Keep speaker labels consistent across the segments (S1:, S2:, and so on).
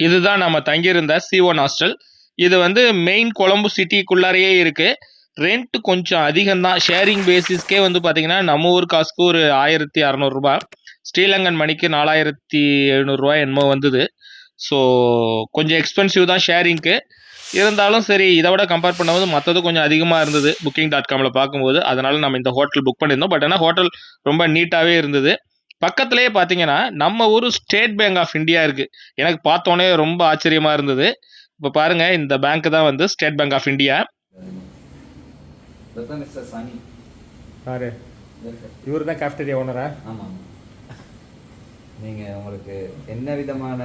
S1: இதுதான் நம்ம தங்கியிருந்த C1 ஹாஸ்டல். இது வந்து மெயின் கொழம்பு சிட்டிக்குள்ளாரையே இருக்கு. ரெண்ட் கொஞ்சம் அதிகம்தான். ஷேரிங் பேசிஸ்க்கே வந்து பார்த்தீங்கன்னா நம்ம ஊர் காசுக்கு ஒரு 1600 ரூபாய், ஸ்ரீலங்கன் மணிக்கு 4700 ரூபாய் என்னமோ வந்தது. ஸோ கொஞ்சம் எக்ஸ்பென்சிவ் தான் ஷேரிங்க்கு. இருந்தாலும் சரி, இதை விட கம்பேர் பண்ணும்போது மற்றது கொஞ்சம் அதிகமாக இருந்தது Booking.comல பார்க்கும்போது. அதனால நம்ம இந்த ஹோட்டல் புக் பண்ணியிருந்தோம். பட் ஆனால் ஹோட்டல் ரொம்ப நீட்டாகவே இருந்தது. பக்கத்துலேயே பார்த்தீங்கன்னா நம்ம ஊர் ஸ்டேட் பேங்க் ஆஃப் இந்தியா இருக்கு. எனக்கு பார்த்தோன்னே ரொம்ப ஆச்சரியமா இருந்தது. இப்போ பாருங்க, இந்த பேங்க் தான் வந்து ஸ்டேட் பேங்க் ஆஃப் இந்தியா.
S2: இவர் தான் கேஃப்டேரியா ஓனரா?
S3: ஆமாம். நீங்கள் உங்களுக்கு என்ன விதமான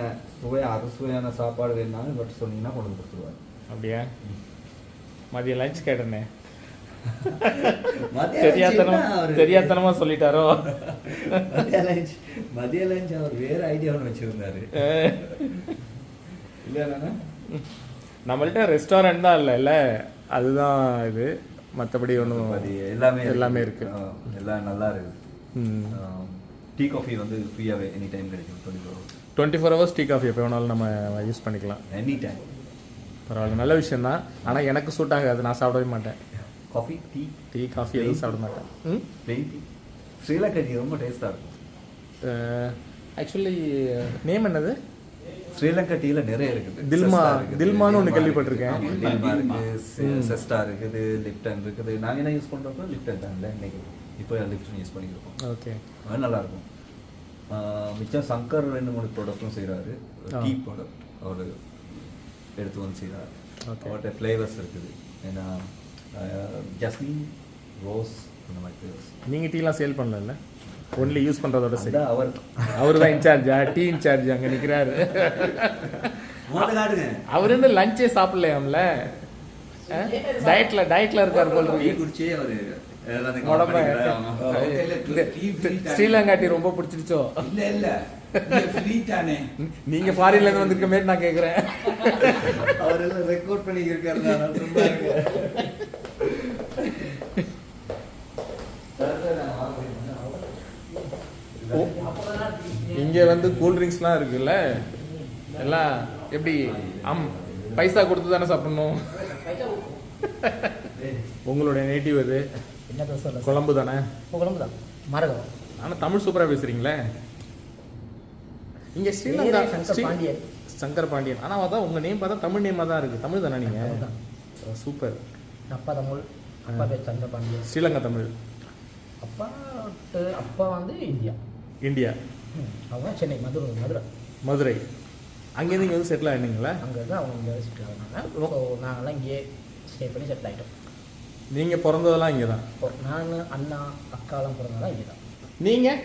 S3: அறுசுவையான சாப்பாடு வேணுனாலும் பட் சொன்னீங்கன்னா கொண்டு வந்து கொடுத்துருவாங்க.
S2: அப்படியா? மதியம் லஞ்ச் கேட்டேனே, தெரியாதனமா சொல்லிட்டாரோ.
S3: மதிய லஞ்ச் அவர் வேற ஐடியா ஒன்று வச்சிருந்தாரு. இல்லைண்ணா,
S2: நம்மள்ட்ட ரெஸ்டாரண்ட் தான் இல்ல, அதுதான் இது. மற்றபடி ஒன்றும் எல்லாமே இருக்கு.
S3: எல்லாம் நல்லா இருக்குது. டீ காஃபி வந்து ஃப்ரீயாகவே எனி டைம் கிடைக்கும்.
S2: 24 hours டீ காஃபி எப்போ வேணாலும் நம்ம யூஸ் பண்ணிக்கலாம்.
S3: Any time.
S2: பரவாயில்ல, நல்ல விஷயம் தான். ஆனால் எனக்கு சூட் ஆகாது, நான் சாப்பிடவே மாட்டேன்.
S3: காஃபி டீ
S2: காஃபி எதுவும் சாப்பிட மாட்டேன்.
S3: Plain tea. ஸ்ரீலங்கா டீ ரொம்ப டேஸ்ட்டாக இருக்கும்.
S2: ஆக்சுவலி நேம் என்னது?
S3: ஸ்ரீலங்கா டீல நிறைய இருக்குது.
S2: தில்மான்னு ஒன்று கேள்விப்பட்டிருக்கேன்.
S3: தில்மா இருக்குது, செஸ்டா இருக்குது, லிப்டன் இருக்குது. நாங்கள் என்ன யூஸ் பண்ணுறப்போ லிப்டன் தான் இல்லை இன்னைக்கு. இப்போ லிப்டன் யூஸ் பண்ணியிருக்கோம்.
S2: ஓகே,
S3: அது நல்லாயிருக்கும். மிச்சம் சங்கர் 2-3 ப்ராடக்ட்டும் செய்கிறாரு. டீ ப்ராடக்ட் அவர் எடுத்து வந்து செய்கிறார். அவர்கிட்ட ஃப்ளேவர்ஸ் இருக்குது. ஏன்னா ஜஸ்மின், ரோஸ் அந்த மாதிரி ஃப்ளேவர்ஸ்.
S2: நீங்கள் டீலாம் சேல் பண்ணல, ஒன்லி யூஸ் பண்ணுறதோட சரி. அவர் தான் இன்சார்ஜா? டீ இன்சார்ஜ் அங்கே நிற்கிறாரு. அவர் என்ன லஞ்சே சாப்பிடலையாம்ல? டயட்ல இருக்காரு போல இருக்கு. ஸ்ரீலங்கா டீ ரொம்ப பிடிச்சிருச்சோ? நீங்க ஃபாரின்ல இருந்து வந்திருக்க மாதிரி நான் கேக்குறேன்.
S3: அவரெல்லாம் ரெக்கார்ட் பண்ணி இருக்காரு.
S2: இங்க வந்து கூல் ட்ரிங்க்ஸ்லாம் இருக்குல்ல, எல்லாம் எப்படி பைசா கொடுத்து தானே சாப்பிடணும். உங்களுடைய நேட்டிவ் அது கொழம்பு தானே?
S4: கொழம்பு தான், மரகம்.
S2: ஆனால் தமிழ் சூப்பராக பேசுறீங்களே. இங்கே ஸ்ரீலங்கா சங்கர் பாண்டியன். ஆனால் அதான் உங்கள் நேம் பார்த்தா தமிழ் நேமாக தான் இருக்குது. தமிழ் தானே நீங்கள்? சூப்பர்.
S4: அப்பா தமிழ், அப்பா பேர் சங்கர் பாண்டியன்.
S2: ஸ்ரீலங்கா தமிழ்.
S4: அப்பா வந்து இந்தியா. அவங்க சென்னை, மதுரை.
S2: அங்கேருந்து இங்கே வந்து செட்டில் ஆகிட்டீங்களா?
S4: அங்கே தான் அவங்க இங்கே செட்டில் ஆகினாங்க. நாங்கள்லாம் இங்கேயே ஸ்டே பண்ணி செட்டில் ஆகிட்டோம்.
S2: நீங்கள் பிறந்ததெல்லாம் இங்கே தான்?
S4: நான், அண்ணா, அக்காலாம் பிறந்ததெல்லாம் இங்கே தான்.
S2: நீங்கள்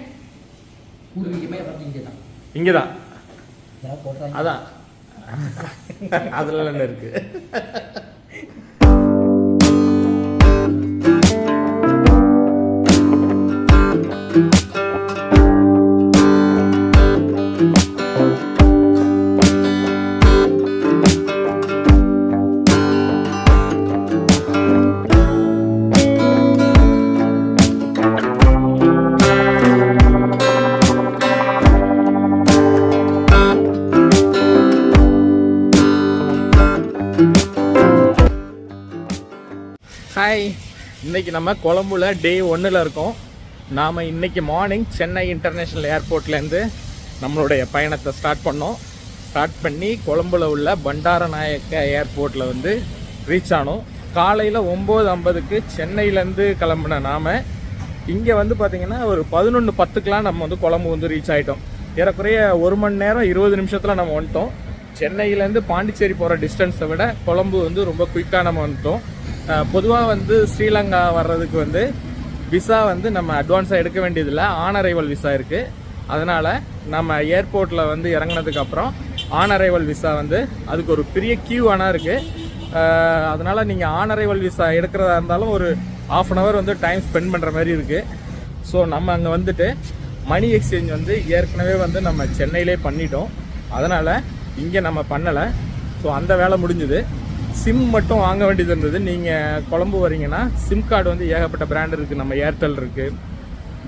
S4: பூர்வீகமே வந்து இங்கே தான்.
S2: இங்கே தான்
S4: போடுறாங்க.
S2: அதான் அதில் என்ன இருக்குது? ஹாய், இன்றைக்கி நம்ம கொழம்புல டே 1ல் இருக்கோம். நாம் இன்றைக்கி மார்னிங் சென்னை இன்டர்நேஷ்னல் ஏர்போர்ட்லேருந்து நம்மளுடைய பயணத்தை ஸ்டார்ட் பண்ணி கொழம்புல உள்ள பண்டாரநாயக்க ஏர்போர்ட்டில் வந்து ரீச் ஆனோம். காலையில் 9:50க்கு சென்னையிலேருந்து கிளம்புன நாம் இங்கே வந்து பார்த்திங்கன்னா ஒரு 11:10க்கெலாம் நம்ம வந்து கொழம்பு வந்து ரீச் ஆகிட்டோம். ஏறக்குறைய 1 மணி நேரம் 20 நிமிஷத்தில் நம்ம வந்துட்டோம். சென்னையிலேருந்து பாண்டிச்சேரி போகிற டிஸ்டன்ஸை விட கொழம்பு வந்து ரொம்ப குயிக்காக நம்ம வந்துட்டோம். பொதுவாக வந்து ஸ்ரீலங்கா வர்றதுக்கு வந்து விசா வந்து நம்ம அட்வான்ஸாக எடுக்க வேண்டியதில்லை, ஆன் அரைவல் விசா இருக்குது. அதனால் நம்ம ஏர்போர்ட்டில் வந்து இறங்கினதுக்கப்புறம் ஆன் அரைவல் விசா வந்து அதுக்கு ஒரு பெரிய கியூ ஆனால் இருக்குது. அதனால் நீங்கள் ஆன் அரைவல் விசா எடுக்கிறதா இருந்தாலும் ஒரு 1/2 hour வந்து டைம் ஸ்பெண்ட் பண்ணுற மாதிரி இருக்குது. ஸோ நம்ம அங்கே வந்துட்டு மணி எக்ஸ்சேஞ்ச் வந்து ஏற்கனவே வந்து நம்ம சென்னையிலே பண்ணிட்டோம். அதனால் இங்கே நம்ம பண்ணலை. ஸோ அந்த வேலை முடிஞ்சுது. சிம் மட்டும் வாங்க வேண்டியது இருந்தது. நீங்கள் கொழம்பு வரீங்கன்னா சிம் கார்டு வந்து ஏகப்பட்ட பிராண்ட் இருக்குது. நம்ம ஏர்டெல் இருக்குது,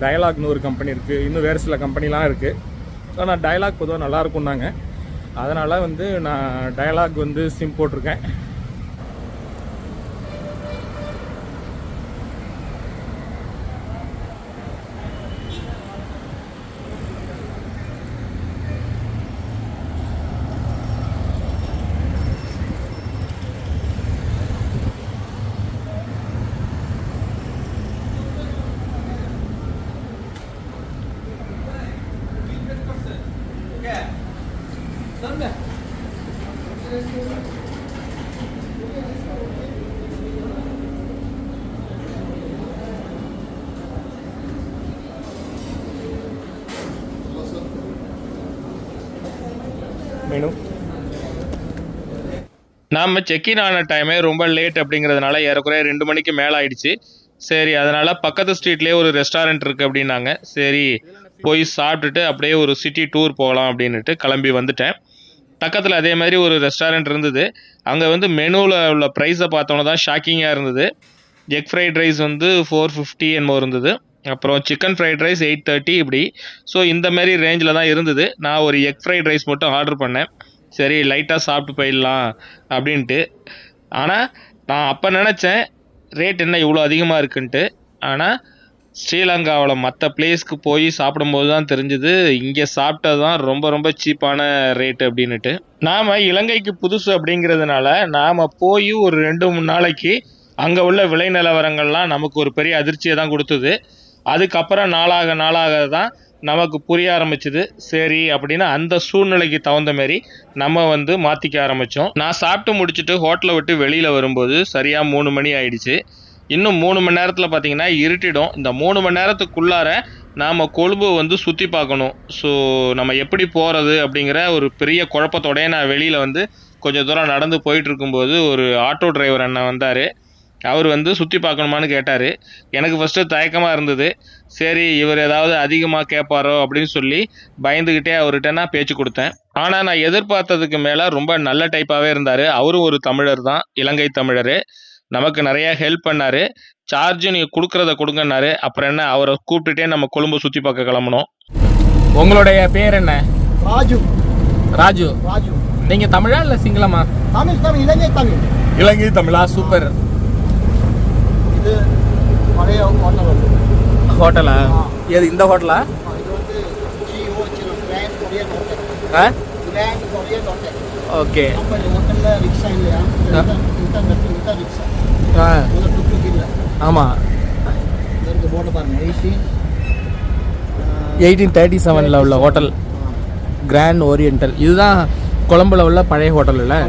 S2: டயலாக்னு ஒரு கம்பெனி இருக்குது, இன்னும் வேறு சில கம்பெனிலாம் இருக்குது. ஆனால் டயலாக் பொதுவாக நல்லாயிருக்கும்னாங்க. அதனால் வந்து நான் டயலாக் வந்து சிம் போட்டிருக்கேன். மெனு
S1: நாம் செக்இன் ஆன டைமே ரொம்ப லேட் அப்படிங்கிறதுனால ஏறக்குறைய 2 மணிக்கு மேலே ஆயிடுச்சு. சரி, அதனால் பக்கத்து ஸ்ட்ரீட்லேயே ஒரு ரெஸ்டாரண்ட் இருக்குது அப்படின்னாங்க. சரி, போய் சாப்பிட்டுட்டு அப்படியே ஒரு சிட்டி டூர் போகலாம் அப்படின்ட்டு கிளம்பி வந்துட்டேன். பக்கத்தில் அதே மாதிரி ஒரு ரெஸ்டாரண்ட் இருந்தது. அங்கே வந்து மெனுவில் உள்ள ப்ரைஸை பார்த்தோன்னே தான் ஷாக்கிங்காக இருந்தது. எக் ஃப்ரைட் ரைஸ் வந்து 450 என்னமோ இருந்தது. அப்புறம் சிக்கன் ஃப்ரைட் ரைஸ் 830 இப்படி. ஸோ இந்த மாதிரி ரேஞ்சில் தான் இருந்தது. நான் ஒரு எக் ஃப்ரைட் ரைஸ் மட்டும் ஆர்டர் பண்ணேன். சரி, லைட்டாக சாப்பிட்டு போயிடலாம் அப்படின்ட்டு. ஆனால் நான் அப்போ நினச்சேன் ரேட் என்ன இவ்வளோ அதிகமாக இருக்குன்ட்டு. ஆனால் ஸ்ரீலங்காவில் மற்ற பிளேஸ்க்கு போய் சாப்பிடும்போது தான் தெரிஞ்சுது இங்கே சாப்பிட்டது தான் ரொம்ப ரொம்ப சீப்பான ரேட்டு அப்படின்ட்டு. நாம் இலங்கைக்கு புதுசு அப்படிங்கிறதுனால நாம் போய் ஒரு 2-3 நாளைக்கு அங்கே உள்ள விலை நிலவரங்கள்லாம் நமக்கு ஒரு பெரிய அதிர்ச்சியை தான் கொடுத்தது. அதுக்கப்புறம் நாளாக தான் நமக்கு புரிய ஆரம்பிச்சுது. சரி அப்படின்னு அந்த சூழ்நிலைக்கு தகுந்த மாதிரி நம்ம வந்து மாற்றிக்க ஆரம்பித்தோம். நான் சாப்பிட்டு முடிச்சுட்டு ஹோட்டலை விட்டு வெளியில் வரும்போது சரியாக 3 மணி ஆயிடுச்சு. இன்னும் 3 மணி நேரத்தில் பார்த்தீங்கன்னா இருட்டிடும். இந்த 3 மணி நேரத்துக்குள்ளார நாம் கொழும்பு வந்து சுற்றி பார்க்கணும். ஸோ நம்ம எப்படி போகிறது அப்படிங்கிற ஒரு பெரிய குழப்பத்தோடய நான் வெளியில் வந்து கொஞ்சம் தூரம் நடந்து போயிட்டு இருக்கும்போது ஒரு ஆட்டோ டிரைவர் அண்ணன் வந்தார். அவர் வந்து சுற்றி பார்க்கணுமான்னு கேட்டார். எனக்கு ஃபஸ்ட்டு தயக்கமாக இருந்தது. சரி, இவர் ஏதாவது அதிகமாக கேட்பாரோ அப்படின்னு சொல்லி பயந்துக்கிட்டே அவர்கிட்ட நான் பேச்சு கொடுத்தேன். ஆனால் நான் எதிர்பார்த்ததுக்கு மேலே ரொம்ப நல்ல டைப்பாகவே இருந்தார். அவரும் ஒரு தமிழர் தான், இலங்கை தமிழர். நமக்கு நிறைய ஹெல்ப் பண்ணார். சார்ஜும் நீங்கள் கொடுக்குறத கொடுங்கன்னாரு. அப்புறம் என்ன, அவரை கூப்பிட்டுட்டே நம்ம கொழும்பு சுற்றி பார்க்க கிளம்பணும்.
S2: உங்களுடைய பேர் என்ன?
S5: ராஜு.
S2: ராஜு.
S5: ராஜு.
S2: நீங்கள் தமிழா இல்லை சிங்களமா?
S5: தமிழ் இலங்கை தமிழ்.
S2: இலங்கை தமிழா? சூப்பர்.
S5: இது பழைய ஹோட்டல் வந்து
S2: ஹோட்டலா? ஏது இந்த ஹோட்டலா?
S5: இது வந்து ஜிஓ grand Korean hotel. Grand Korean hotel.
S2: Okay.
S5: அப்போ இந்த ஹோட்டலில் ரிக்ஷா இல்லையா? இந்த ரிக்ஷா டுக்கு இல்லை.
S2: ஆமாம்,
S5: இதற்கு போர்டு பாருங்க.
S2: 1837 உள்ள ஹோட்டல் கிராண்ட் ஓரியண்டல். இதுதான் கொழம்புல உள்ள பழைய ஹோட்டல் இல்லை?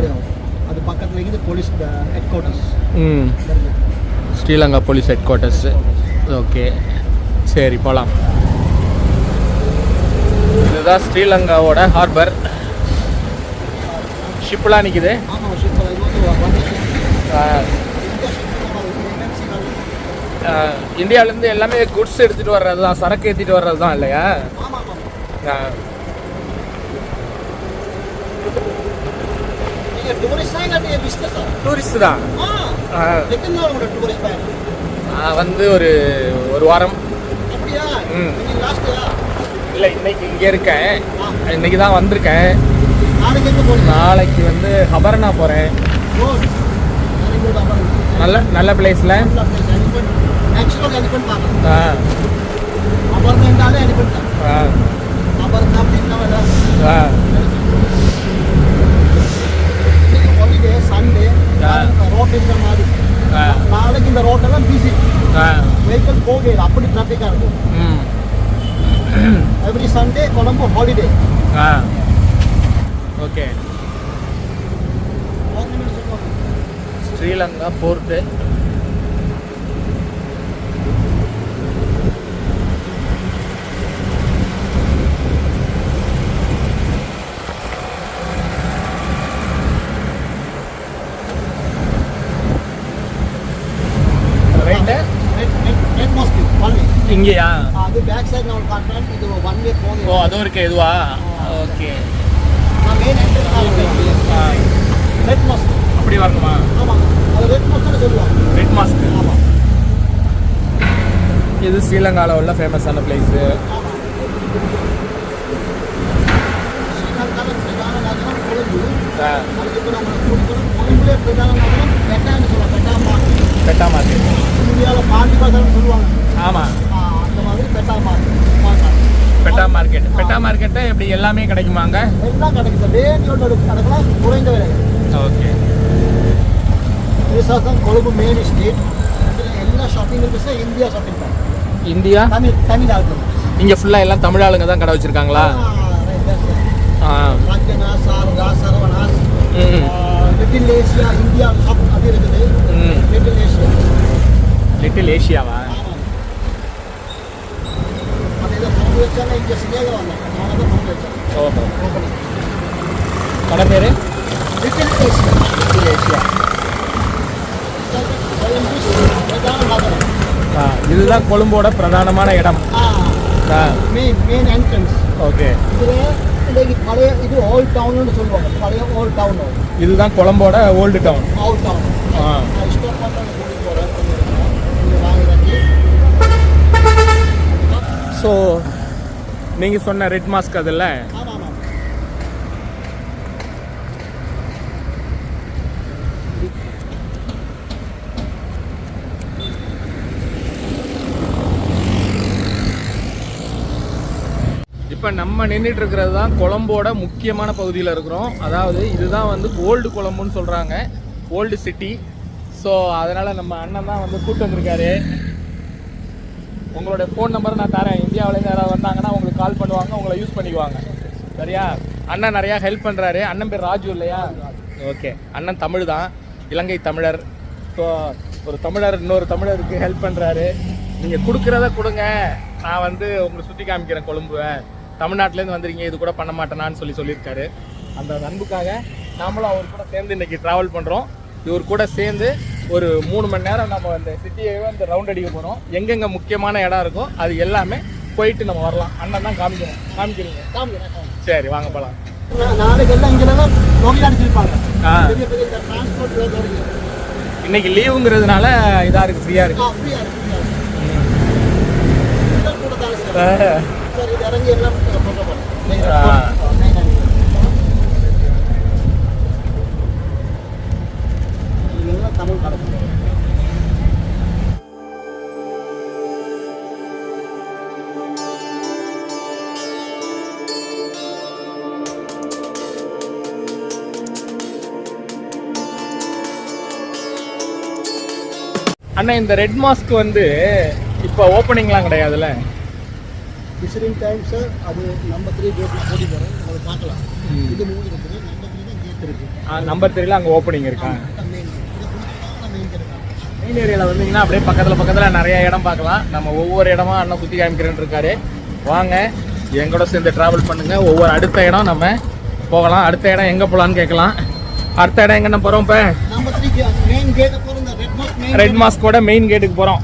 S5: அது பக்கத்தில் இருக்குது police head quarters.
S2: Sri Lanka police head quarters. Okay, சரி போகலாம். இதுதான் ஸ்ரீலங்காவோட ஹார்பர். ஷிப்லாம் நிற்குது.
S5: ஆமாம், ஷிப்பில் இது வந்து
S2: இந்தியாவிலேருந்து எல்லாமே குட்ஸ் எடுத்துகிட்டு வர்றது தான், சரக்கு ஏற்றிட்டு வர்றது தான் இல்லையா? டூரிஸ்ட் தான். வந்து ஒரு வாரம். இல்லை, இன்னைக்கு இங்கே இருக்கேன். இன்னைக்கு தான் வந்திருக்கேன். நாளைக்கு வந்து ஹபர்னா போகிறேன். நல்ல பிளேஸில்.
S5: சண்டே ரோட் இருக்கிற மாதிரி. நாளைக்கு இந்த ரோட்டெல்லாம் பிசி, வெஹிக்கிள் போகல, அப்படி டிராஃபிக்காக இருக்கும். எவ்ரி சண்டே கொழம்பு ஹாலிடே.
S2: ஓகே. ஸ்ரீலங்கா போர்ட்டு. இங்கேயா?
S5: அது பேக் சைடு நான் காட்டுறேன். இது 1 வே போகுது.
S2: ஓ, அதுவும் இருக்கு. இதுவா? ஓகே.
S5: நான் மெயின் என்ட்ரன்ஸ் ரெட் மாஸ்க்.
S2: அப்படி வரணுமா?
S5: ஆமாம், அது ரெட் மாஸ்க்னு சொல்லுவாங்க.
S2: Red mask.
S5: ஆமாம்.
S2: இது ஸ்ரீலங்காவில் உள்ள ஃபேமஸான பிளேஸு.
S5: ஆமாம். ஸ்ரீலங்காவில் அதுக்கு இப்போ நம்ம கொழும்புலே பிரதான நகரம் பெட்டான்னு சொல்லலாம்.
S2: பெட்டா மார்க்கெட்
S5: இந்தியாவில் பாண்டி பஜார்னு சொல்லுவாங்க.
S2: ஆமாம்,
S5: அந்த மாதிரி Pettah market.
S2: Pettah market. Pettah market எப்படி எல்லாமே கிடைக்குமாங்க?
S5: எல்லாம் கிடைக்குது. வேண்டியோட கணக்கெல்லாம் குறைந்த விலை.
S2: ஓகே.
S5: விசாசம் கொழும்பு மெயின் ஸ்ட்ரீட். இதில் எல்லா ஷாப்பிங் இருக்குது. இந்தியா ஷாப்பிங் தான்.
S2: இந்தியா
S5: தமிழ்நாடு
S2: இங்கே ஃபுல்லாக எல்லாம் தமிழ் ஆளுங்க தான் கடை வச்சுருக்காங்களா?
S5: ராஜனா Sarada Saravanas Little Asia India shop அது இருக்குது. Little Asia.
S2: லிட்டில் ஏஷியாவா?
S5: அது இதை பொங்கல் வச்சாங்க. இங்கே சினியாக வந்தாங்க. அவங்க தான் பொங்கல் வச்சாங்க.
S2: ஓஹோ. கடை பேர்
S5: லிட்டில் ஏஷியா.
S2: Little Asia. இதுதான் கொழும்போட பிரதானமான இடம்.
S5: Main entrance.
S2: ஓகே.
S5: இதில் பழைய இது ஓல்ட் டவுன்னு சொல்லுவாங்க. பழைய ஓல்ட் டவுன்.
S2: இதுதான் கொழம்போட old town.
S5: Old town. Stop பண்ணுறது கூட்டிகிட்டு போகிறேன்.
S2: ஸோ நீங்கள் சொன்ன ரெட் மாஸ்க் அதில் இப்போ நம்ம நின்றுட்டு இருக்கிறது தான் கொழம்போட முக்கியமான பகுதியில் இருக்கிறோம். அதாவது இதுதான் வந்து ஓல்டு கொழம்புன்னு சொல்கிறாங்க, ஓல்டு சிட்டி. ஸோ அதனால் நம்ம அண்ணன் தான் வந்து கூப்பிட்டு வந்திருக்காரு. உங்களோட ஃபோன் நம்பர் நான் தரேன். இந்தியாவிலேருந்து யாராவது வந்தாங்கன்னா உங்களுக்கு கால் பண்ணுவாங்க, உங்களை யூஸ் பண்ணிக்குவாங்க. சரியா? அண்ணன் நிறையா ஹெல்ப் பண்ணுறாரு. அண்ணன் பேர் ராஜு இல்லையா? ஓகே. அண்ணன் தமிழ் தான், இலங்கை தமிழர். ஸோ ஒரு தமிழர் இன்னொரு தமிழருக்கு ஹெல்ப் பண்ணுறாரு. நீங்கள் கொடுக்குறத கொடுங்க, நான் வந்து உங்களை சுற்றி காமிக்கிறேன் கொழும்புவை. தமிழ்நாட்டிலேருந்து வந்துருங்க, இது கூட பண்ண மாட்டேனான்னு சொல்லியிருக்காரு. அந்த அன்புக்காக நாமளும் அவர் கூட சேர்ந்து இன்றைக்கி ட்ராவல் பண்ணுறோம். இவர் கூட சேர்ந்து ஒரு 3 மணி நேரம் நம்ம அந்த சிட்டியை வந்து ரவுண்ட் அடிக்க போகிறோம். எங்கெங்கே முக்கியமான இடம் இருக்கோ அது எல்லாமே போயிட்டு நம்ம வரலாம். அண்ணன் தான் காமிக்கிறீங்க. சரி, வாங்க போகலாம்.
S5: நாளைக்கு எல்லாம் இங்கெல்லாம் நோக்கி அடிச்சிருப்பாங்க.
S2: இன்னைக்கு லீவுங்கிறதுனால இதாக இருக்குது, ஃப்ரீயாக இருக்குது.
S5: இறங்கி எல்லாம் தமிழ் கடை.
S2: அண்ணா, இந்த ரெட் மாஸ்க் வந்து இப்போ ஓப்பனிங்லாம் கிடையாதுல்ல?
S5: விசிட்டிங் டைம் சார், அது நம்பர் 3 கேட்டில் போட்டி போகிறோம். அதை பார்க்கலாம். இது மூணு இருக்குது. நம்பர் 3 தான் கேட் இருக்குது.
S2: நம்பர் 3ல அங்கே ஓப்பனிங் இருக்கா? மெயின் ஏரியாவில் வந்தீங்கன்னா அப்படியே பக்கத்தில் நிறைய இடம் பார்க்கலாம். நம்ம ஒவ்வொரு இடமா அண்ணன் சுற்றி காமிக்கிறேன்னு இருக்காரு. வாங்க, எங்கூட சேர்ந்து ட்ராவல் பண்ணுங்கள். ஒவ்வொரு அடுத்த இடம் நம்ம போகலாம். அடுத்த இடம் எங்கே போகலான்னு கேட்கலாம். அடுத்த இடம் எங்கே போகிறோம்? இப்போ
S5: நம்பர் 3 மெயின் கேட்டை போகிறோம்.
S2: ரெட் மாஸ்கோட மெயின் கேட்டுக்கு போகிறோம்.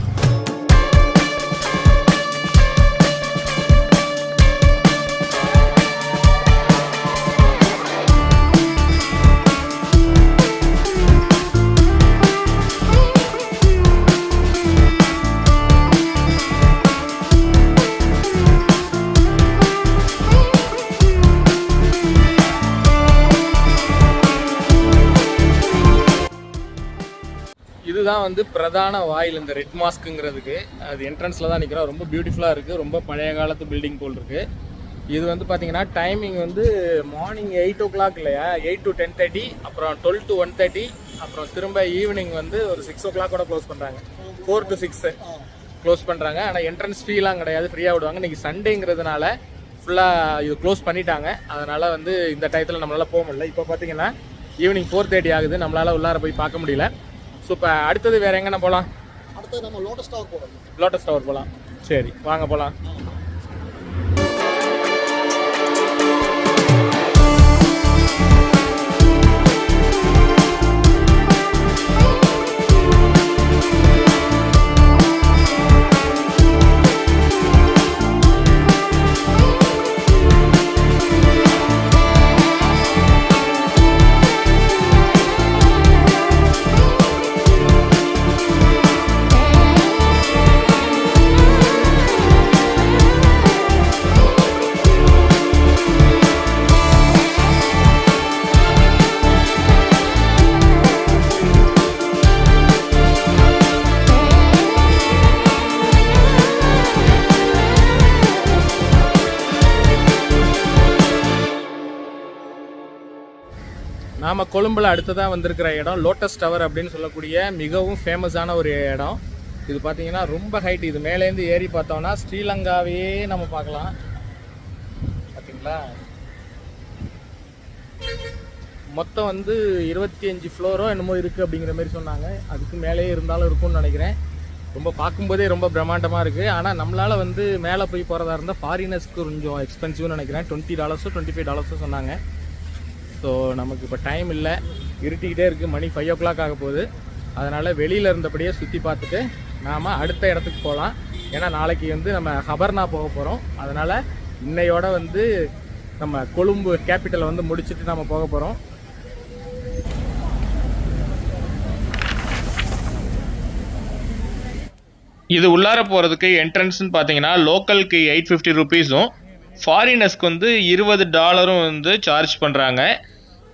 S2: இதுதான் வந்து பிரதான வாயில் இந்த ரெட் மாஸ்க்குங்கிறதுக்கு. அது என்ட்ரன்ஸில் தான் நிற்கிறோம். ரொம்ப பியூட்டிஃபுல்லாக இருக்குது. ரொம்ப பழைய காலத்து பில்டிங் போல் இருக்குது. இது வந்து பார்த்தீங்கன்னா டைமிங் வந்து மார்னிங் 8 o'clock இல்லையா, 8 to 10:30, அப்புறம் 12 to 1:30, அப்புறம் திரும்ப ஈவினிங் வந்து ஒரு 6 o'clock கூட க்ளோஸ் பண்ணுறாங்க. 4 to 6 க்ளோஸ் பண்ணுறாங்க. ஆனால் என்ட்ரன்ஸ் ஃபீலாம் கிடையாது, ஃப்ரீயாக விடுவாங்க. இன்றைக்கி சண்டேங்கிறதுனால ஃபுல்லாக இது க்ளோஸ் பண்ணிட்டாங்க. அதனால் வந்து இந்த டயத்தில் நம்மளால் போக முடியல. இப்போ பார்த்தீங்கன்னா ஈவினிங் 4:30 ஆகுது. நம்மளால் உள்ளார போய் பார்க்க முடியல. ஸோ இப்போ அடுத்தது வேறு எங்கே போகலாம்?
S5: அடுத்தது நம்ம லோட்டஸ் டவர் போகலாம்.
S2: லோட்டஸ் டவர் போகலாம். சரி, வாங்க போகலாம். நாம் கொழும்பில் அடுத்ததாக வந்திருக்கிற இடம் லோட்டஸ் டவர் அப்படின்னு சொல்லக்கூடிய மிகவும் ஃபேமஸான ஒரு இடம். இது பார்த்தீங்கன்னா ரொம்ப ஹைட். இது மேலேருந்து ஏறி பார்த்தோம்னா ஸ்ரீலங்காவே நம்ம பார்க்கலாம். பார்த்தீங்களா, மொத்தம் வந்து 25 ஃப்ளோரோ என்னமோ இருக்குது அப்படிங்கிற மாதிரி சொன்னாங்க. அதுக்கு மேலேயே இருந்தாலும் இருக்கும்னு நினைக்கிறேன். ரொம்ப பார்க்கும்போதே ரொம்ப பிரம்மாண்டமாக இருக்குது. ஆனால் நம்மளால் வந்து மேலே போய் போகிறதா இருந்தால் ஃபாரினர்ஸ்க்கு கொஞ்சம் எக்ஸ்பென்சிவ்னு நினைக்கிறேன். $20 $25 சொன்னாங்க. ஸோ நமக்கு இப்போ டைம் இல்லை, இருட்டிக்கிட்டே இருக்குது. மணி 5 o'clock ஆக போகுது. அதனால் வெளியில் இருந்தபடியே சுற்றி பார்த்துட்டு நாம் அடுத்த இடத்துக்கு போகலாம். ஏன்னா நாளைக்கு வந்து நம்ம ஹபர்னா போக போகிறோம். அதனால் இன்னையோட வந்து நம்ம கொழும்பு கேபிட்டலை வந்து முடிச்சுட்டு நம்ம போக போகிறோம்.
S1: இது உள்ளார போகிறதுக்கு என்ட்ரன்ஸ்னு பார்த்தீங்கன்னா லோக்கலுக்கு 850 rupees-ம் ஃபாரினர்ஸ்க்கு வந்து $20 வந்து சார்ஜ் பண்ணுறாங்க.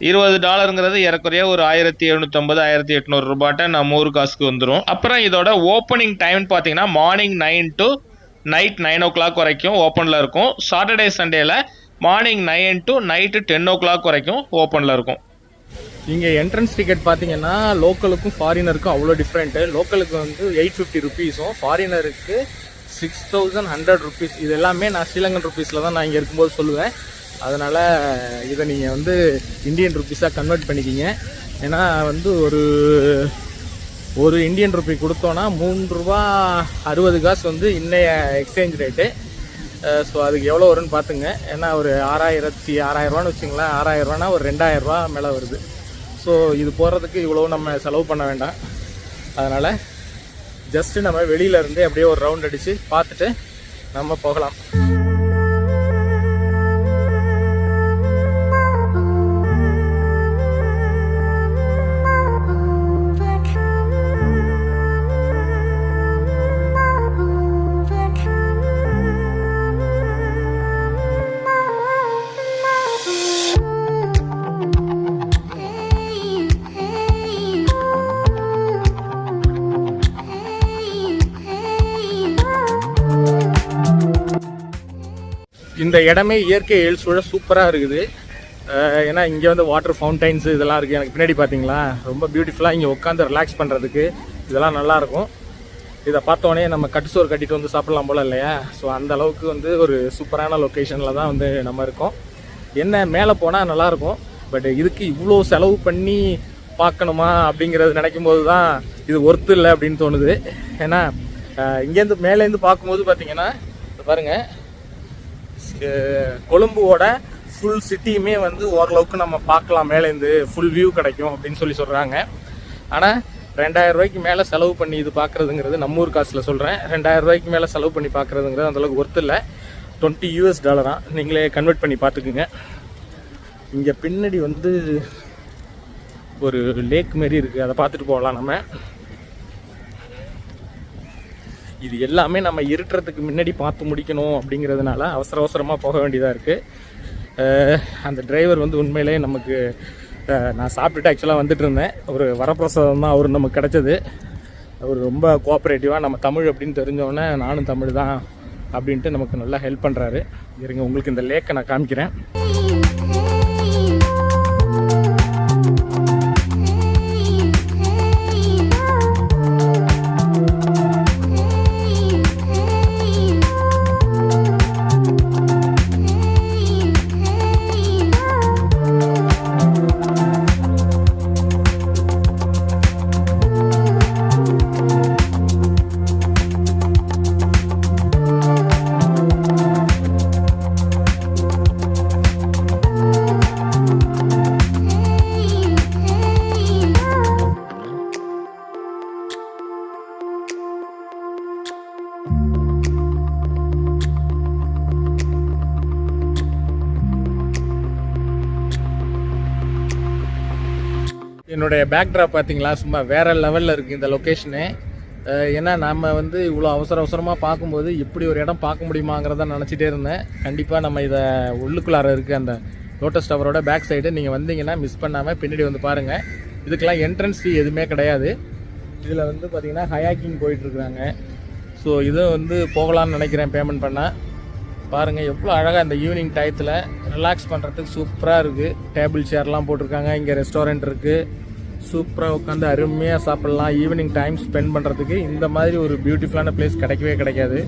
S1: $20ங்கிறது ஏறக்குறைய ஒரு 1750 1800 ரூபாய்ட்ட நம்ம ஊர் காசுக்கு வந்துடும். அப்புறம் இதோட ஓப்பனிங் டைம்னு பார்த்தீங்கன்னா மார்னிங் 9 to நைட் 9 o'clock வரைக்கும் ஓப்பனில் இருக்கும். சாட்டர்டே சண்டேல மார்னிங் 9 to நைட்டு 10 o'clock வரைக்கும் ஓப்பனில் இருக்கும்.
S2: இங்கே என்ட்ரன்ஸ் டிக்கெட் பார்த்தீங்கன்னா லோக்கலுக்கும் ஃபாரினருக்கும் அவ்வளோ டிஃப்ரெண்ட்டு. லோக்கலுக்கு வந்து 850 rupees-ம் ஃபாரினருக்கு 6100 rupees. இது எல்லாமே நான் ஸ்ரீலங்கன் ருப்பீஸில் தான் நான் இங்கே இருக்கும்போது சொல்லுவேன். அதனால் இதை நீங்கள் வந்து இந்தியன் ருப்பீஸாக கன்வெர்ட் பண்ணிக்கிங்க. ஏன்னா வந்து ஒரு இந்தியன் ருப்பி கொடுத்தோன்னா $3.60 வந்து இன்னைய எக்ஸ்சேஞ்ச் ரேட்டு. ஸோ அதுக்கு எவ்வளோ வரும்னு பார்த்துங்க. ஏன்னா ஒரு 6000 வச்சுங்களேன். 6000 ஒரு 2000 ரூபா மேலே வருது. ஸோ இது போகிறதுக்கு இவ்வளோ நம்ம செலவு பண்ண வேண்டாம். அதனால் ஜஸ்ட்டு நம்ம வெளியிலேருந்து அப்படியே ஒரு ரவுண்ட் அடித்து பார்த்துட்டு நம்ம போகலாம். இந்த இடமே இயற்கை எழில்சூழல் சூப்பராக இருக்குது. ஏன்னா இங்கே வந்து வாட்டர் ஃபவுண்டைன்ஸு இதெல்லாம் இருக்குது. எனக்கு பின்னாடி பார்த்தீங்களா ரொம்ப பியூட்டிஃபுல்லாக இங்கே உட்காந்து ரிலாக்ஸ் பண்ணுறதுக்கு இதெல்லாம் நல்லாயிருக்கும். இதை பார்த்தோன்னே நம்ம கட்டுசோறு கட்டிட்டு வந்து சாப்பிட்லாம் போல இல்லையா? ஸோ அந்த அளவுக்கு வந்து ஒரு சூப்பரான லொக்கேஷனில் தான் வந்து நம்ம இருக்கோம். என்ன மேலே போனால் நல்லாயிருக்கும், பட் இதுக்கு இவ்வளோ செலவு பண்ணி பார்க்கணுமா அப்படிங்கிறது நினைக்கும் போது தான் இது ஒர்த்து இல்லை அப்படின்னு தோணுது. ஏன்னா இங்கேருந்து மேலேருந்து பார்க்கும்போது பார்த்தீங்கன்னா பாருங்கள், கொழும்புவோட ஃபுல் சிட்டியுமே வந்து ஓரளவுக்கு நம்ம பார்க்கலாம். மேலேருந்து ஃபுல் வியூ கிடைக்கும் அப்படின்னு சொல்கிறாங்க. ஆனால் 2000 ரூபாய்க்கு மேலே செலவு பண்ணி இது பார்க்குறதுங்கிறது, நம்ம ஊர் காசில் சொல்கிறேன், 2000 ரூபாய்க்கு மேலே செலவு பண்ணி பார்க்குறதுங்கிறது அந்தளவுக்கு ஒர்த்து இல்லை. $20 நீங்களே கன்வெர்ட் பண்ணி பார்த்துக்குங்க. இங்கே பின்னாடி வந்து ஒரு லேக் மாரி இருக்குது, அதை பார்த்துட்டு போகலாம் நம்ம. இது எல்லாமே நம்ம இருட்டுறதுக்கு முன்னாடி பார்த்து முடிக்கணும் அப்படிங்கிறதுனால அவசரமாக போக வேண்டியதாக இருக்குது. அந்த டிரைவர் வந்து உண்மையிலே நமக்கு, நான் சாப்பிட்டுட்டு ஆக்சுவலாக வந்துட்டு இருந்தேன், ஒரு வரப்பிரசாதம் தான் அவர் நமக்கு கிடச்சது. அவர் ரொம்ப கோஆப்ரேட்டிவாக, நம்ம தமிழ் அப்படின்னு தெரிஞ்சோடனே நானும் தமிழ் தான் அப்படின்ட்டு நமக்கு நல்லா ஹெல்ப் பண்ணுறாரு. இருங்க உங்களுக்கு இந்த லேக்கை நான் காமிக்கிறேன். என்னுடைய பேக்ட்ராப் பார்த்தீங்களா, சும்மா வேறு லெவலில் இருக்குது இந்த லொக்கேஷனு. ஏன்னா நம்ம வந்து இவ்வளோ அவசரமாக பார்க்கும்போது இப்படி ஒரு இடம் பார்க்க முடியுமாங்கிறத நினச்சிட்டே இருந்தேன். கண்டிப்பாக நம்ம இதை உள்ளுக்குள்ளார இருக்குது அந்த லோட்டஸ் டவரோட பேக் சைடு. நீங்கள் வந்தீங்கன்னா மிஸ் பண்ணாமல் பின்னாடி வந்து பாருங்கள். இதுக்கெல்லாம் என்ட்ரன்ஸ் ஃபீ எதுவுமே கிடையாது. இதில் வந்து பார்த்திங்கன்னா ஹயாக்கிங் போயிட்டுருக்குறாங்க. ஸோ இதை வந்து போகலான்னு நினைக்கிறேன் பேமெண்ட் பண்ணால். பாருங்கள் எவ்வளோ அழகாக இந்த ஈவினிங் டயத்தில் ரிலாக்ஸ் பண்ணுறதுக்கு சூப்பராக இருக்குது. டேபிள் சேர்லாம் போட்டிருக்காங்க. இங்கே ரெஸ்டாரண்ட் இருக்குது. சூப்பராக உட்காந்து அருமையாக சாப்பிட்லாம். ஈவினிங் டைம் ஸ்பெண்ட் பண்ணுறதுக்கு இந்த மாதிரி ஒரு பியூட்டிஃபுல்லான பிளேஸ் கிடைக்கவே கிடைக்காது.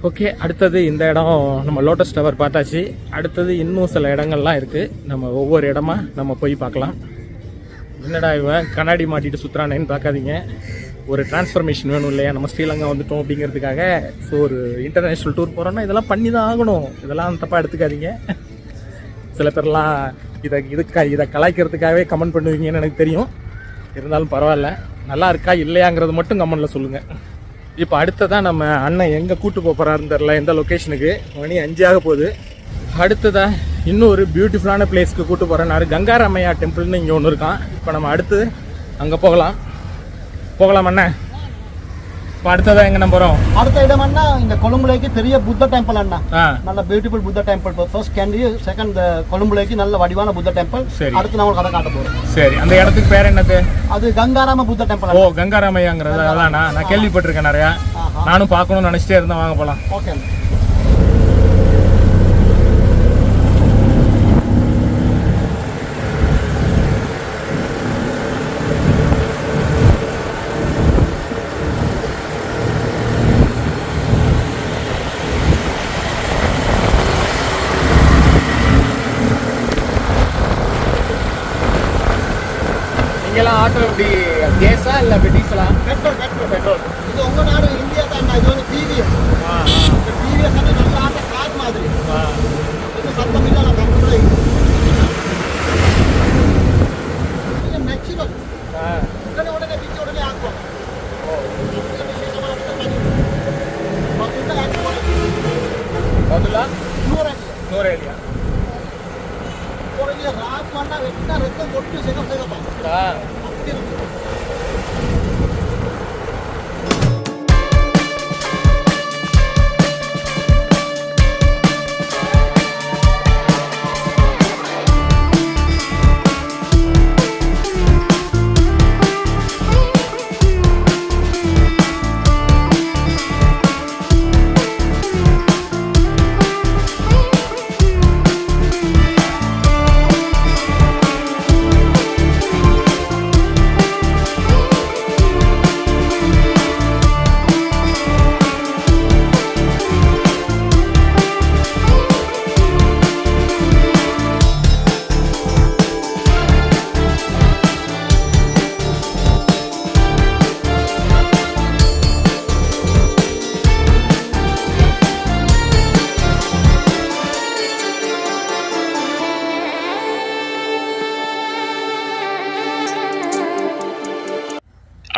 S2: ஓகே, அடுத்தது இந்த இடம் நம்ம லோட்டஸ் டவர் பார்த்தாச்சு. அடுத்தது இன்னும் சில இடங்கள்லாம் இருக்குது. நம்ம ஒவ்வொரு இடமா நம்ம போய் பார்க்கலாம். என்னடா இவன் கண்ணாடி மாட்டிட்டு சுற்றுறானேன்னு பார்க்காதீங்க. ஒரு டிரான்ஸ்ஃபர்மேஷன் வேணும் இல்லையா, நம்ம ஸ்ரீலங்கா வந்துட்டோம் அப்படிங்கிறதுக்காக. ஸோ ஒரு இன்டர்நேஷ்னல் டூர் போகிறோன்னா இதெல்லாம் பண்ணி தான் ஆகணும். இதெல்லாம் தப்பாக எடுத்துக்காதீங்க. சில பேர்லாம் இதை கலாய்க்கிறதுக்காகவே கமெண்ட் பண்ணுவீங்கன்னு எனக்கு தெரியும். இருந்தாலும் பரவாயில்ல, நல்லா இருக்கா இல்லையாங்கிறது மட்டும் கமெண்டில் சொல்லுங்கள். இப்போ அடுத்ததான் நம்ம அண்ணன் எங்கே கூட்டு போகிறாருன்னு தெரில, எந்த லொக்கேஷனுக்கு. மணி 5 ஆக போகுது. அடுத்ததாக இன்னும் ஒரு பியூட்டிஃபுல்லான பிளேஸ்க்கு கூட்டு போகிறேன்னாரு. கங்காராமையா டெம்பிள்னு இங்கே ஒன்று இருக்கான். இப்போ நம்ம அடுத்து அங்கே போகலாம் அண்ணன். இப்போ அடுத்ததான் எங்கே போகிறோம்?
S5: அடுத்த இடம் அண்ணா இந்த கொழும்புலேக்கு பெரிய புத்த டெம்பிள் அண்ணா. நல்ல பியூட்டிஃபுல் புத்த டெம்பிள். ஃபர்ஸ்ட் கேண்டி, செகண்ட் கொழும்புலேக்கு நல்ல வடிவான புத்த டெம்பிள். அடுத்து நான் கதை காட்ட போகிறேன்.
S2: சரி, அந்த இடத்துக்கு பேர் என்னது?
S5: அது கங்காராம புத்த டெம்பிள்.
S2: ஓ, கங்காராமையாங்கிறது அதானா? நான் கேள்விப்பட்டிருக்கேன் நிறையா. நானும் பார்க்கணும்னு நினச்சிட்டே இருந்தேன். வாங்க போகலாம்.
S5: ஓகே.
S2: இங்கெல்லாம் ஆட்டோ எப்படி கேஸா இல்லை அப்படி டீசலா?
S5: பெட்ரோல். இது உங்க நாடு இந்தியா தான். இது வந்து டிவிஎஸ். டிவிஎஸ் வந்து நல்ல ஆட்டோ கார் மாதிரி. இது சத்தம் இல்லாத கம்ப்யூட்டர். இது நேச்சுரல். உடனே பிச்சு உடனே ஆக்கும்.
S2: நூறேலியா
S5: ராக் பண்ணா வெட்டினா ரத்தம் கொட்டு சிகப்பா. அப்படி இருக்கு.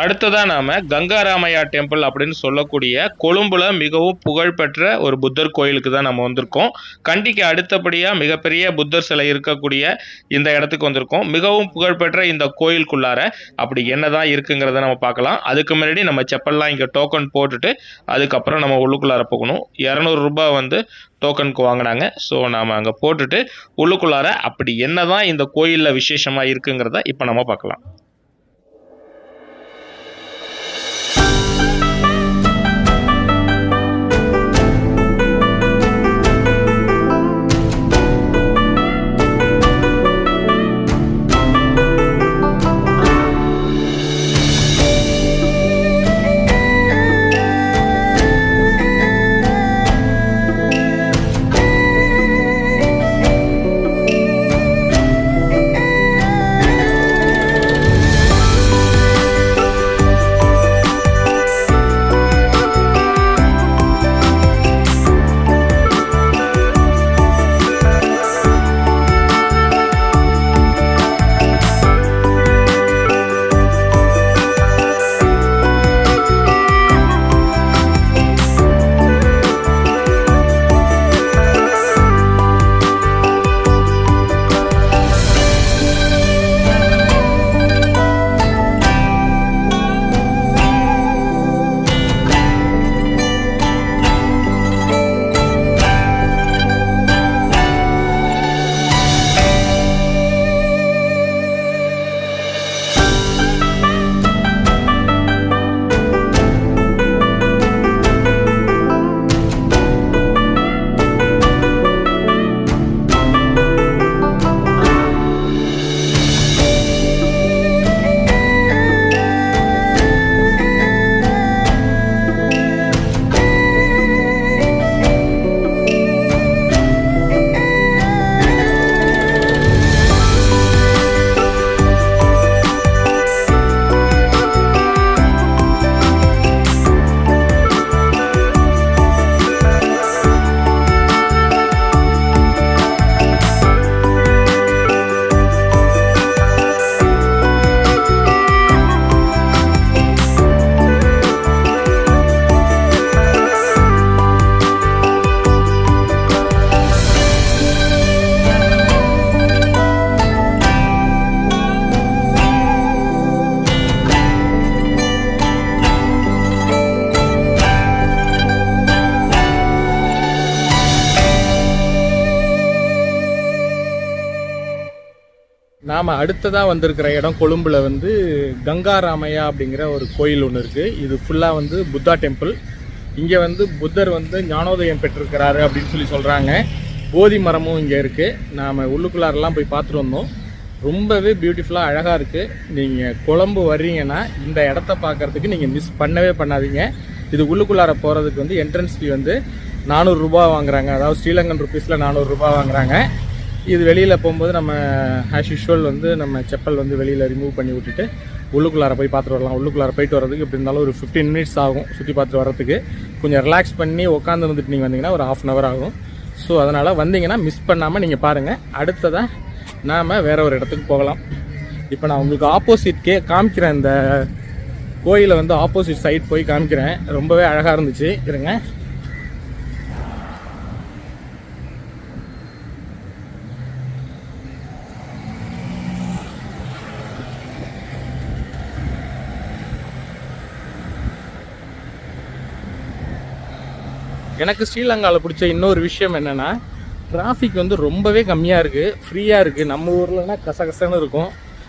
S1: அடுத்ததாக நாம் கங்காராமையா டெம்பிள் அப்படின்னு சொல்லக்கூடிய கொழும்புல மிகவும் புகழ்பெற்ற ஒரு புத்தர் கோயிலுக்கு தான் நம்ம வந்திருக்கோம். கண்டிக்கு அடுத்தபடியாக மிகப்பெரிய புத்தர் சிலை இருக்கக்கூடிய இந்த இடத்துக்கு வந்திருக்கோம். மிகவும் புகழ்பெற்ற இந்த கோயிலுக்குள்ளார அப்படி என்னதான் இருக்குங்கிறத நம்ம பார்க்கலாம். அதுக்கு முன்னாடி நம்ம செப்பல்லாம் இங்கே டோக்கன் போட்டுட்டு அதுக்கப்புறம் நம்ம உள்ளுக்குள்ளார போகணும். 200 ரூபாய் வந்து டோக்கனுக்கு வாங்கினாங்க. ஸோ நாம் அங்கே போட்டுட்டு உள்ளுக்குள்ளார அப்படி என்னதான் இந்த கோயிலில் விசேஷமாக இருக்குங்கிறத இப்போ நம்ம பார்க்கலாம்.
S2: நாம் அடுத்ததாக வந்திருக்கிற இடம் கொழும்புல வந்து கங்காராமையா அப்படிங்கிற ஒரு கோயில் ஒன்று இருக்குது. இது ஃபுல்லாக வந்து புத்தா டெம்பிள். இங்கே வந்து புத்தர் வந்து ஞானோதயம் பெற்றிருக்கிறாரு அப்படின்னு சொல்கிறாங்க. போதி மரமும் இங்கே இருக்குது. நாம் உள்ளுக்குள்ளாரெல்லாம் போய் பார்த்துட்டு வந்தோம். ரொம்பவே பியூட்டிஃபுல்லாக அழகாக இருக்குது. நீங்கள் கொழம்பு வர்றீங்கன்னா இந்த இடத்த பார்க்குறதுக்கு நீங்கள் மிஸ் பண்ணவே பண்ணாதீங்க. இது உள்ளுக்குள்ளார போகிறதுக்கு வந்து என்ட்ரன்ஸ் ஃபீ வந்து 400 ரூபா வாங்குறாங்க. அதாவது ஸ்ரீலங்கன் ருப்பீஸில் 400 ரூபா வாங்குறாங்க. இது வெளியில் போகும்போது நம்ம ஆஸ் யூஷுவல் வந்து நம்ம செப்பல் வந்து வெளியில் ரிமூவ் பண்ணி விட்டுட்டு உள்ளுக்குள்ளார போய் பார்த்துட்டு வரலாம். உள்ளுக்குள்ளார போயிட்டு வரதுக்கு எப்படி இருந்தாலும் ஒரு 15 மினிட்ஸ் ஆகும் சுற்றி பார்த்துட்டு வரதுக்கு. கொஞ்சம் ரிலாக்ஸ் பண்ணி உட்காந்து வந்துட்டு நீங்கள் வந்தீங்கன்னா ஒரு 1/2 hour ஆகும். ஸோ அதனால் வந்தீங்கன்னா மிஸ் பண்ணாமல் நீங்கள் பாருங்கள். அடுத்ததாக நாம் வேறு ஒரு இடத்துக்கு போகலாம். இப்போ நான் உங்களுக்கு ஆப்போசிட்கே காமிக்கிறேன். இந்த கோயிலை வந்து ஆப்போசிட் சைட் போய் காமிக்கிறேன். ரொம்பவே அழகாக இருந்துச்சு. இருங்க. எனக்கு ஸ்ரீலங்காவில் பிடிச்ச இன்னொரு விஷயம் என்னென்னா டிராஃபிக் வந்து ரொம்பவே கம்மியாக இருக்குது, ஃப்ரீயாக இருக்குது. நம்ம ஊர்லனா கசகசன்னு இருக்கும்,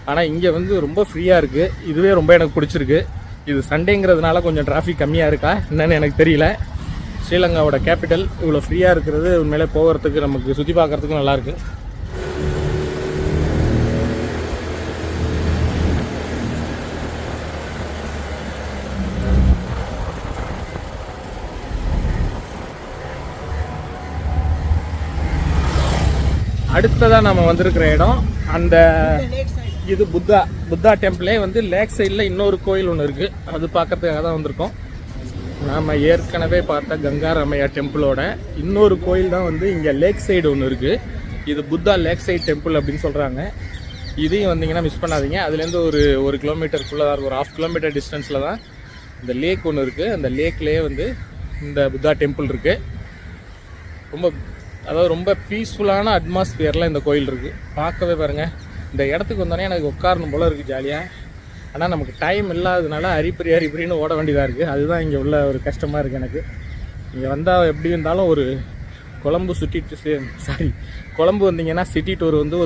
S2: ஆனால் இங்கே வந்து ரொம்ப ஃப்ரீயாக இருக்குது. இதுவே ரொம்ப எனக்கு பிடிச்சிருக்கு. இது சண்டேங்கிறதுனால கொஞ்சம் டிராஃபிக் கம்மியாக இருக்கா என்னன்னு எனக்கு தெரியல. ஸ்ரீலங்காவோட கேபிட்டல் இவ்வளோ ஃப்ரீயாக இருக்கிறது உண்மையிலே போகிறதுக்கு நமக்கு சுற்றி பார்க்குறதுக்கு நல்லாயிருக்கு. அடுத்ததாக நம்ம வந்திருக்கிற இடம் அந்த இது புத்தா டெம்பிளே வந்து லேக் சைடில் இன்னொரு கோயில் ஒன்று இருக்குது. அது பார்க்கறதுக்காக தான் வந்திருக்கோம். நாம் ஏற்கனவே பார்த்த கங்காராமையா டெம்பிளோட இன்னொரு கோயில் தான் வந்து இங்கே லேக் சைடு ஒன்று இருக்குது. இது புத்தா லேக் சைடு டெம்பிள் அப்படின்னு சொல்கிறாங்க. இதையும் வந்தீங்கன்னா மிஸ் பண்ணாதீங்க. அதுலேருந்து ஒரு கிலோமீட்டருக்குள்ளே தான் ஒரு 1/2 kilometer டிஸ்டன்ஸில் தான் இந்த லேக் ஒன்று இருக்குது. அந்த லேக்லேயே வந்து இந்த புத்தா டெம்பிள் இருக்குது. ரொம்ப பீஸ்ஃபுல்லான அட்மாஸ்பியரில் இந்த கோயில் இருக்குது. பார்க்கவே பாருங்கள். இந்த இடத்துக்கு வந்தோடனே எனக்கு உட்காரணும் போல் இருக்குது ஜாலியாக. ஆனால் நமக்கு டைம் இல்லாததுனால அரிப்பரின்னு ஓட வேண்டியதாக இருக்குது. அதுதான் இங்கே உள்ள ஒரு கஷ்டமாக இருக்குது எனக்கு. இங்கே வந்தால் எப்படி இருந்தாலும் ஒரு கொழம்பு வந்தீங்கன்னா சிட்டி டூர் வந்து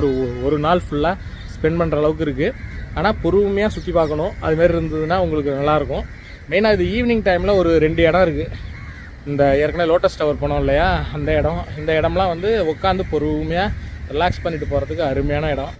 S2: ஒரு நாள் ஃபுல்லாக ஸ்பெண்ட் பண்ணுற அளவுக்கு இருக்குது. ஆனால் பொறுமையாக சுற்றி பார்க்கணும். அதுமாரி இருந்ததுன்னா உங்களுக்கு நல்லாயிருக்கும். மெயினாக இது ஈவினிங் டைமில் ஒரு 2 இடம் இருக்குது. இந்த ஏற்கனவே லோட்டஸ் டவர் போனோம் இல்லையா, இந்த இடம்லாம் வந்து உட்காந்து பொறுமையாக ரிலாக்ஸ் பண்ணிட்டு போகிறதுக்கு அருமையான இடம்.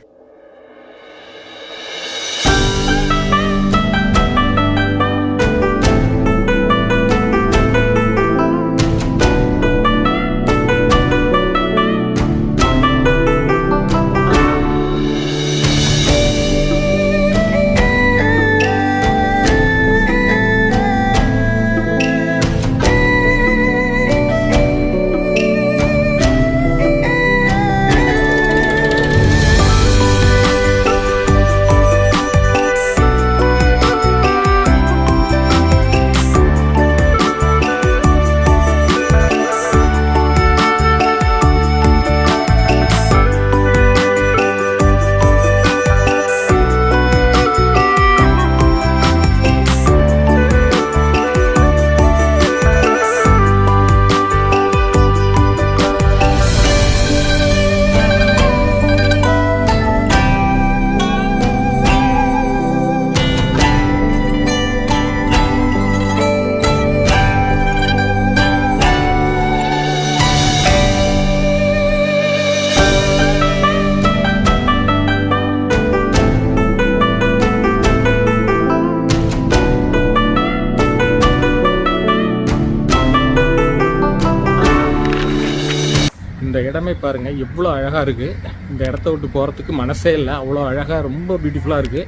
S2: இந்த இடமே பாருங்கள் எவ்வளோ அழகாக இருக்குது. இந்த இடத்த விட்டு போகிறதுக்கு மனசே இல்லை. அவ்வளோ அழகாக ரொம்ப பியூட்டிஃபுல்லாக இருக்குது.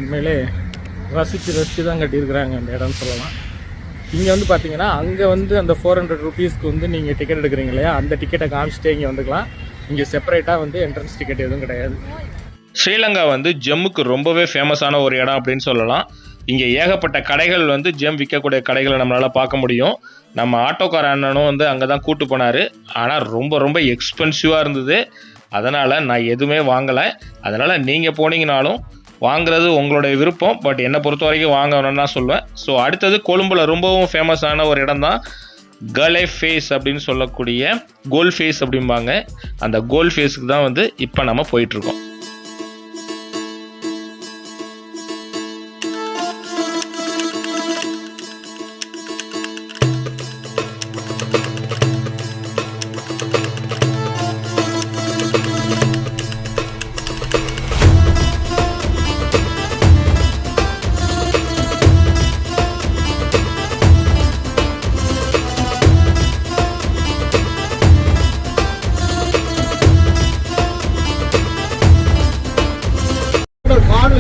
S2: உண்மையிலே ரசித்து தான் கட்டியிருக்கிறாங்க அந்த இடம்னு சொல்லலாம். இங்கே வந்து பார்த்தீங்கன்னா அங்கே வந்து அந்த 400 ரூபீஸ்க்கு வந்து நீங்கள் டிக்கெட் எடுக்கிறீங்க இல்லையா, அந்த டிக்கெட்டை காமிச்சிட்டே இங்கே வந்துக்கலாம். இங்கே செப்பரேட்டாக வந்து என்ட்ரன்ஸ் டிக்கெட் எதுவும் கிடையாது.
S1: ஸ்ரீலங்கா வந்து ஜெம்முக்கு ரொம்பவே ஃபேமஸான ஒரு இடம் அப்படின்னு சொல்லலாம். இங்கே ஏகப்பட்ட கடைகள் வந்து ஜெம் விற்கக்கூடிய கடைகளை நம்மளால் பார்க்க முடியும். நம்ம ஆட்டோக்கார அண்ணனும் வந்து அங்கே தான் கூட்டு போனார். ஆனால் ரொம்ப எக்ஸ்பென்சிவாக இருந்தது. அதனால் நான் எதுவுமே வாங்கலை. அதனால் நீங்கள் போனீங்கனாலும் வாங்குறது உங்களுடைய விருப்பம். பட் என்னை பொறுத்த வரைக்கும் வாங்கணும்னு தான் சொல்லுவேன். ஸோ அடுத்தது கொழும்புல ரொம்பவும் ஃபேமஸான ஒரு இடம் தான் கலே ஃபேஸ் அப்படின்னு சொல்லக்கூடிய கோல் ஃபேஸ் அப்படிம்பாங்க. அந்த கோல் ஃபேஸுக்கு தான் வந்து இப்போ நம்ம போயிட்டுருக்கோம்.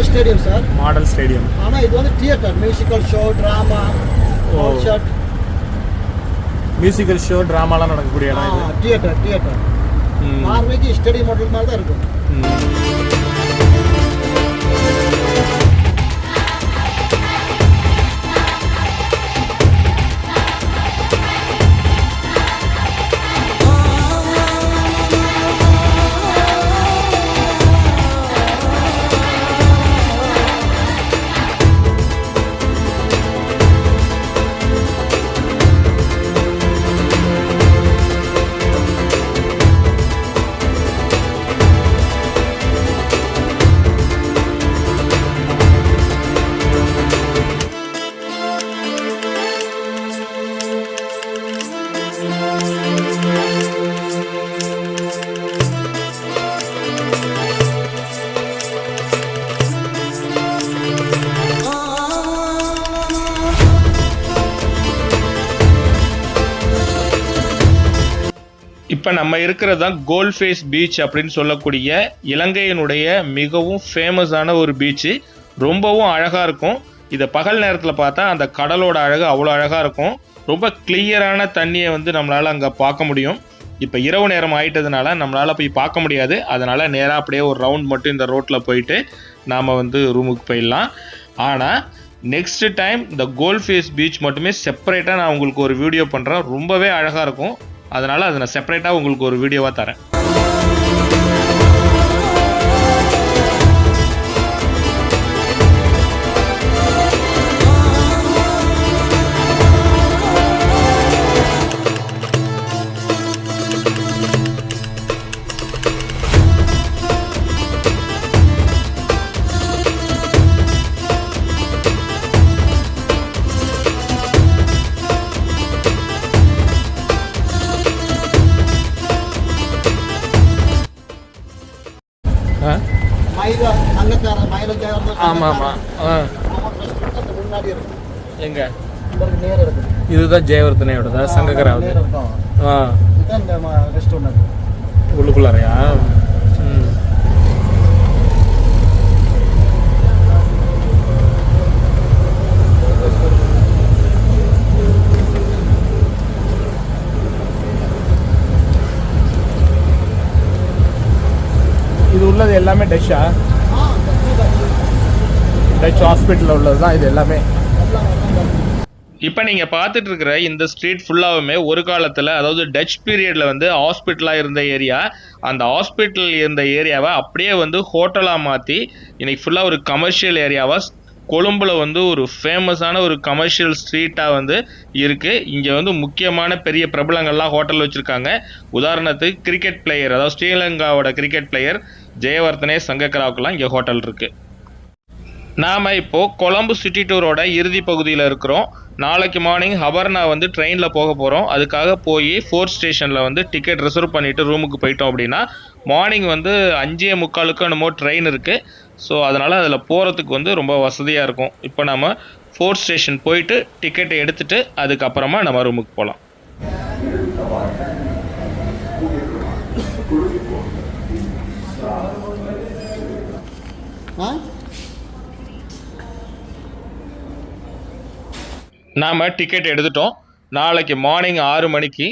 S5: Stadium sir,
S2: model stadium.
S5: ஆனால் இது வந்து theatre, musical show, drama, concert,
S2: musical show, ட்ராமாலாம் நடக்கக்கூடிய இடம் இது.
S5: தியேட்டர் நார்மலுக்கு ஸ்டேடியம் மாடல் மாதிரி தான் இருக்கும்.
S1: இப்போ நம்ம இருக்கிறது தான் கோல் ஃபேஸ் பீச் அப்படின்னு சொல்லக்கூடிய இலங்கையினுடைய மிகவும் ஃபேமஸான ஒரு பீச்சு. ரொம்பவும் அழகாக இருக்கும். இதை பகல் நேரத்தில் பார்த்தா அந்த கடலோட அழகு அவ்வளோ அழகாக இருக்கும். ரொம்ப கிளியரான தண்ணியை வந்து நம்மளால் அங்கே பார்க்க முடியும். இப்போ இரவு நேரம் ஆகிட்டதுனால நம்மளால் போய் பார்க்க முடியாது. அதனால் நேராக அப்படியே ஒரு ரவுண்ட் மட்டும் இந்த ரோட்டில் போயிட்டு நாம் வந்து ரூமுக்கு போயிடலாம். ஆனால் நெக்ஸ்ட் டைம் இந்த கோல் ஃபேஸ் பீச் மட்டுமே செப்பரேட்டாக நான் உங்களுக்கு ஒரு வீடியோ பண்ணுறேன். ரொம்பவே அழகாக இருக்கும். அதனால் அதை நான் செப்பரேட்டாக உங்களுக்கு ஒரு வீடியோவாக தரேன். எங்க இதுதான் ஜெயவர்தனையோட சங்ககராவது உள்ளுக்குள்ளாரையா? இது உள்ளது எல்லாமே டச்சா? டச் ஹாஸ்பிட்டலில் உள்ளது தான் இது எல்லாமே. இப்போ நீங்கள் பார்த்துட்டு இருக்கிற இந்த ஸ்ட்ரீட் ஃபுல்லாகவுமே ஒரு காலத்தில், அதாவது டச் பீரியடில் வந்து ஹாஸ்பிட்டலாக இருந்த ஏரியா. அந்த ஹாஸ்பிட்டல் இருந்த ஏரியாவை அப்படியே வந்து ஹோட்டலாக மாற்றி இன்னைக்கு ஃபுல்லாக ஒரு கமர்ஷியல் ஏரியாவாக கொழும்புல வந்து ஒரு ஃபேமஸான ஒரு கமர்ஷியல் ஸ்ட்ரீட்டாக வந்து இருக்குது. இங்கே வந்து முக்கியமான பெரிய பிரபலங்கள்லாம் ஹோட்டல் வச்சுருக்காங்க. உதாரணத்துக்கு கிரிக்கெட் பிளேயர், அதாவது ஸ்ரீலங்காவோட கிரிக்கெட் பிளேயர் ஜெயவர்தனே சங்ககராவுக்கெல்லாம் இங்கே ஹோட்டல் இருக்குது. நாம் இப்போது கொழம்பு சிட்டி டூரோட இறுதி பகுதியில் இருக்கிறோம். நாளைக்கு மார்னிங் ஹபர்னா வந்து ட்ரெயினில் போக போகிறோம். அதுக்காக போய் 4 ஸ்டேஷனில் வந்து டிக்கெட் ரிசர்வ் பண்ணிவிட்டு ரூமுக்கு போயிட்டோம் அப்படின்னா மார்னிங் வந்து 5:45 என்னமோ ட்ரெயின் இருக்குது. ஸோ அதனால் அதில் போகிறதுக்கு வந்து ரொம்ப வசதியாக இருக்கும். இப்போ நம்ம 4 ஸ்டேஷன் போயிட்டு டிக்கெட்டை எடுத்துகிட்டு அதுக்கப்புறமா நம்ம ரூமுக்கு போகலாம். நாம் டிக்கெட் எடுத்துட்டோம். நாளைக்கு மார்னிங் 6 மணிக்கு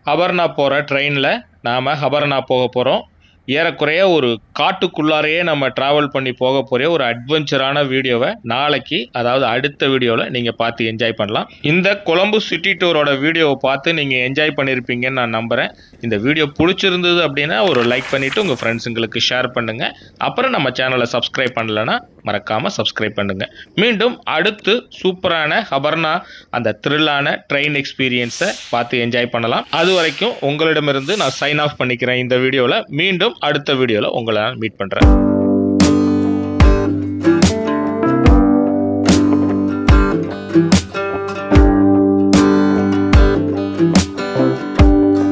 S1: ஹபர்னா போகிற ட்ரெயினில் நாம் ஹபர்னா போக போகிறோம். ஏறக்குறைய ஒரு காட்டுக்குள்ளாரையே நம்ம டிராவல் பண்ணி போக போகிற ஒரு அட்வென்ச்சரான வீடியோவை நாளைக்கு, அதாவது அடுத்த வீடியோவில் நீங்கள் பார்த்து என்ஜாய் பண்ணலாம். இந்த கொலம்பு சிட்டி டூரோட வீடியோவை பார்த்து நீங்கள் என்ஜாய் பண்ணியிருப்பீங்கன்னு நான் நம்புகிறேன். இந்த வீடியோ பிடிச்சிருந்தது அப்படின்னா ஒரு லைக் பண்ணிவிட்டு உங்கள் ஃப்ரெண்ட்ஸுங்களுக்கு ஷேர் பண்ணுங்கள். அப்புறம் நம்ம சேனலை சப்ஸ்கிரைப் பண்ணலைன்னா மறக்காமல் சப்ஸ்கிரைப் பண்ணுங்கள். மீண்டும் அடுத்து சூப்பரான ஹபர்னா அந்த த்ரில்லான ட்ரெயின் எக்ஸ்பீரியன்ஸை பார்த்து என்ஜாய் பண்ணலாம். அது வரைக்கும் உங்களிடமிருந்து நான் சைன் ஆஃப் பண்ணிக்கிறேன் இந்த வீடியோவில். மீண்டும் அடுத்த வீடியோவில் உங்களை நான் மீட் பண்ணுறேன்.